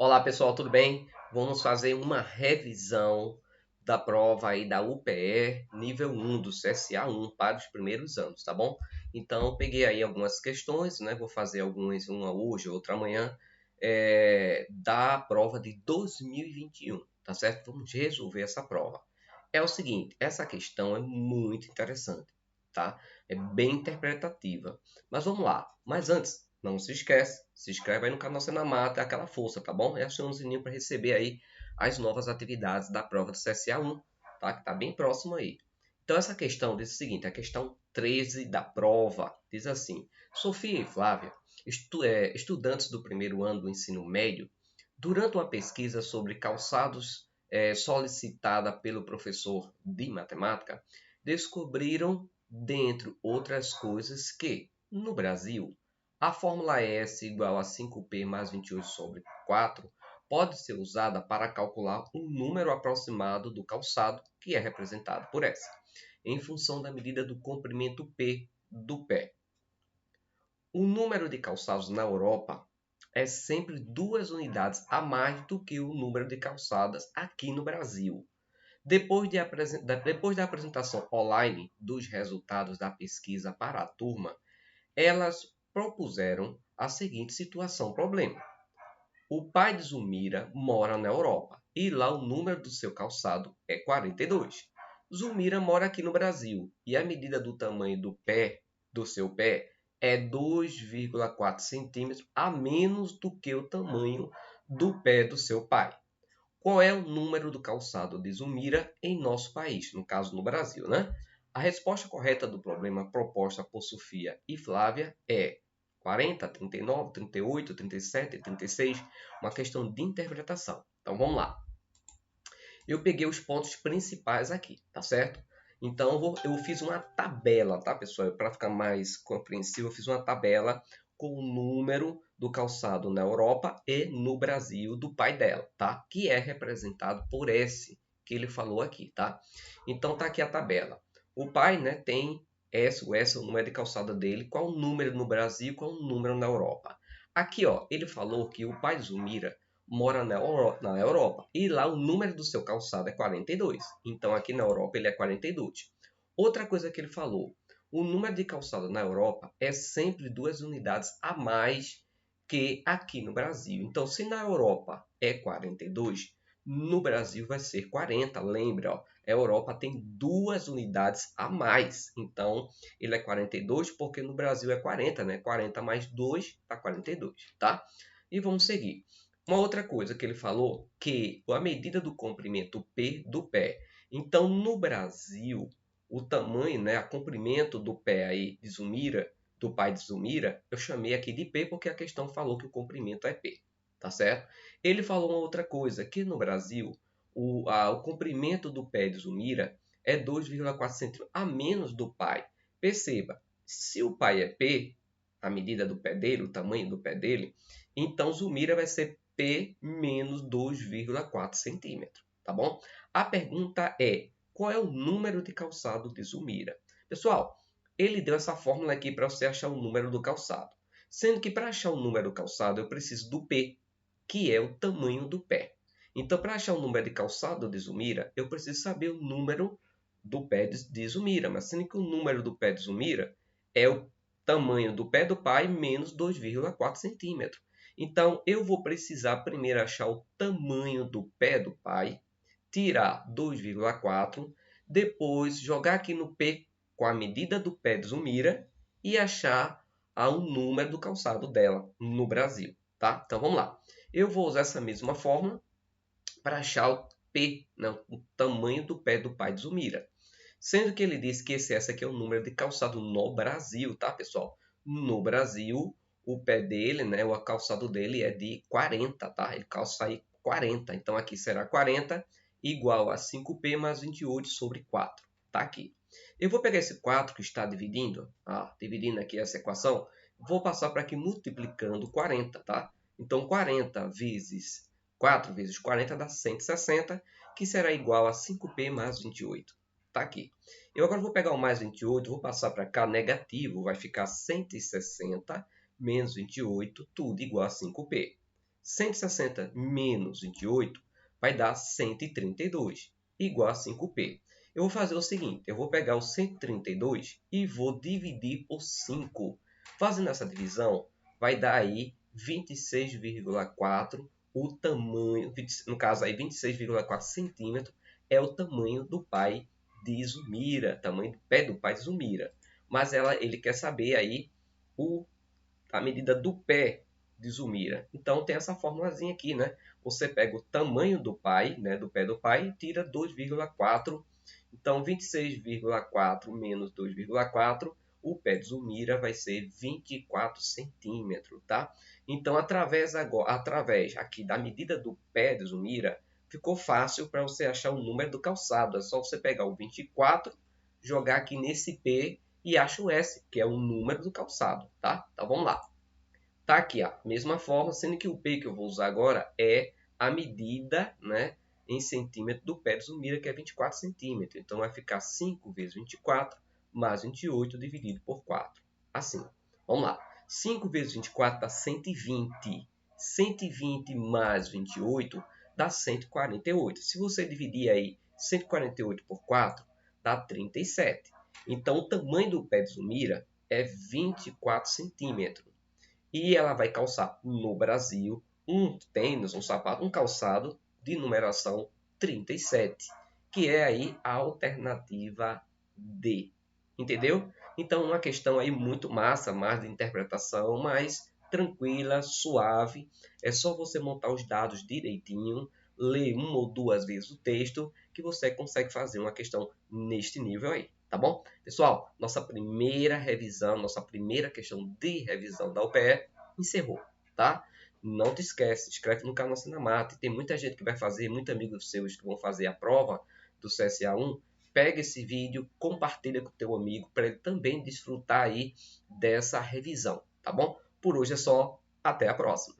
Olá pessoal, tudo bem? Vamos fazer uma revisão da prova aí da UPE nível 1 do CSA 1 para os primeiros anos, tá bom? Então peguei aí algumas questões, né? Vou fazer algumas, uma hoje, outra amanhã, da prova de 2021, tá certo? Vamos resolver essa prova. É o seguinte, essa questão é muito interessante, tá? É bem interpretativa. Mas vamos lá. Mas antes, não se esquece, se inscreve aí no canal Senamata, aquela força, tá bom? E aciona o sininho para receber aí as novas atividades da prova do CSA 1, tá? Que tá bem próximo aí. Então essa questão diz o seguinte, a questão 13 da prova, diz assim: Sofia e Flávia, estudantes do primeiro ano do ensino médio, durante uma pesquisa sobre calçados solicitada pelo professor de matemática, descobriram, dentre outras coisas, que, no Brasil, a fórmula S igual a 5p mais 28 sobre 4 pode ser usada para calcular o número aproximado do calçado, que é representado por S, em função da medida do comprimento P do pé. O número de calçados na Europa é sempre 2 unidades a mais do que o número de calçadas aqui no Brasil. Depois da apresentação online dos resultados da pesquisa para a turma, elas propuseram a seguinte situação-problema. O pai de Zulmira mora na Europa e lá o número do seu calçado é 42. Zulmira mora aqui no Brasil e a medida do tamanho do seu pé, é 2,4 centímetros a menos do que o tamanho do pé do seu pai. Qual é o número do calçado de Zulmira em nosso país, no caso no Brasil, né? A resposta correta do problema proposta por Sofia e Flávia é 40, 39, 38, 37, 36, uma questão de interpretação. Então vamos lá. Eu peguei os pontos principais aqui, tá certo? Então eu fiz uma tabela, tá, pessoal? Para ficar mais compreensível, eu fiz uma tabela com o número do calçado na Europa e no Brasil do pai dela, tá? Que é representado por S, que ele falou aqui, tá? Então tá aqui a tabela. O pai, né, tem S, o S é o número de calçada dele, qual o número no Brasil, qual o número na Europa. Aqui, ó, ele falou que o pai de Zulmira mora na Europa e lá o número do seu calçado é 42. Então aqui na Europa ele é 42. Outra coisa que ele falou, o número de calçado na Europa é sempre 2 unidades a mais que aqui no Brasil. Então se na Europa é 42, no Brasil vai ser 40. Lembra, ó, a Europa tem 2 unidades a mais. Então ele é 42 porque no Brasil é 40, né? 40 mais 2 dá 42, tá? E vamos seguir. Uma outra coisa que ele falou, que a medida do comprimento P do pé. Então, no Brasil, o tamanho, né, o comprimento do pé aí de Zulmira, do pai de Zulmira, eu chamei aqui de P porque a questão falou que o comprimento é P, tá certo? Ele falou uma outra coisa, que no Brasil, o comprimento do pé de Zulmira é 2,4 centímetros a menos do pai. Perceba, se o pai é P, a medida do pé dele, o tamanho do pé dele, então Zulmira vai ser P menos 2,4 centímetros, tá bom? A pergunta é, qual é o número de calçado de Zulmira? Pessoal, ele deu essa fórmula aqui para você achar o número do calçado. Sendo que para achar o número do calçado eu preciso do P, que é o tamanho do pé. Então, para achar o número de calçado de Zulmira, eu preciso saber o número do pé de Zulmira. Mas sendo que o número do pé de Zulmira é o tamanho do pé do pai menos 2,4 centímetros. Então, eu vou precisar primeiro achar o tamanho do pé do pai, tirar 2,4, depois jogar aqui no P com a medida do pé de Zulmira e achar o número do calçado dela no Brasil, tá? Então, vamos lá. Eu vou usar essa mesma fórmula para achar o P, né, o tamanho do pé do pai de Zulmira. Sendo que ele disse que esse aqui é o número de calçado no Brasil, tá, pessoal? No Brasil, o pé dele, né, o calçado dele é de 40, tá? Ele calça aí 40. Então, aqui será 40 igual a 5p mais 28 sobre 4. Tá aqui. Eu vou pegar esse 4 que está dividindo aqui essa equação, vou passar para aqui multiplicando 40, tá? Então, 40 vezes 4 vezes 40 dá 160, que será igual a 5p mais 28. Tá aqui. Eu agora vou pegar o mais 28, vou passar para cá negativo, vai ficar 160 menos 28, tudo igual a 5p. 160 menos 28 vai dar 132, igual a 5P. Eu vou fazer o seguinte, eu vou pegar o 132 e vou dividir por 5. Fazendo essa divisão, vai dar aí 26,4, o tamanho, no caso aí 26,4 centímetros, é o tamanho do pai de Zumira, tamanho do pé do pai de Zumira. Mas ele quer saber aí a medida do pé de Zumira. Então tem essa formulazinha aqui, né? Você pega o tamanho do pai, né, do pé do pai, e tira 2,4. Então 26,4 menos 2,4, o pé de Zumira vai ser 24 centímetros, tá? Então através aqui da medida do pé de Zumira, ficou fácil para você achar o número do calçado. É só você pegar o 24, jogar aqui nesse P e acha o S, que é o número do calçado, tá? Então vamos lá. Tá aqui a mesma forma, sendo que o P que eu vou usar agora é a medida, né, em centímetro do pé de Zumira, que é 24 centímetros. Então vai ficar 5 vezes 24 mais 28 dividido por 4. Assim, vamos lá. 5 vezes 24 dá 120. 120 mais 28 dá 148. Se você dividir aí 148 por 4, dá 37. Então o tamanho do pé de Zumira é 24 centímetros. E ela vai calçar no Brasil um tênis, um sapato, um calçado de numeração 37, que é aí a alternativa D. Entendeu? Então, uma questão aí muito massa, mais de interpretação, mas tranquila, suave. É só você montar os dados direitinho, ler uma ou duas vezes o texto, que você consegue fazer uma questão neste nível aí, tá bom? Pessoal, nossa primeira revisão, nossa primeira questão de revisão da UPE encerrou, tá? Não te esquece, se inscreve no canal Cinemata. Tem muita gente que vai fazer, muitos amigos seus que vão fazer a prova do CSA1. Pega esse vídeo, compartilha com o teu amigo para ele também desfrutar aí dessa revisão, tá bom? Por hoje é só, até a próxima.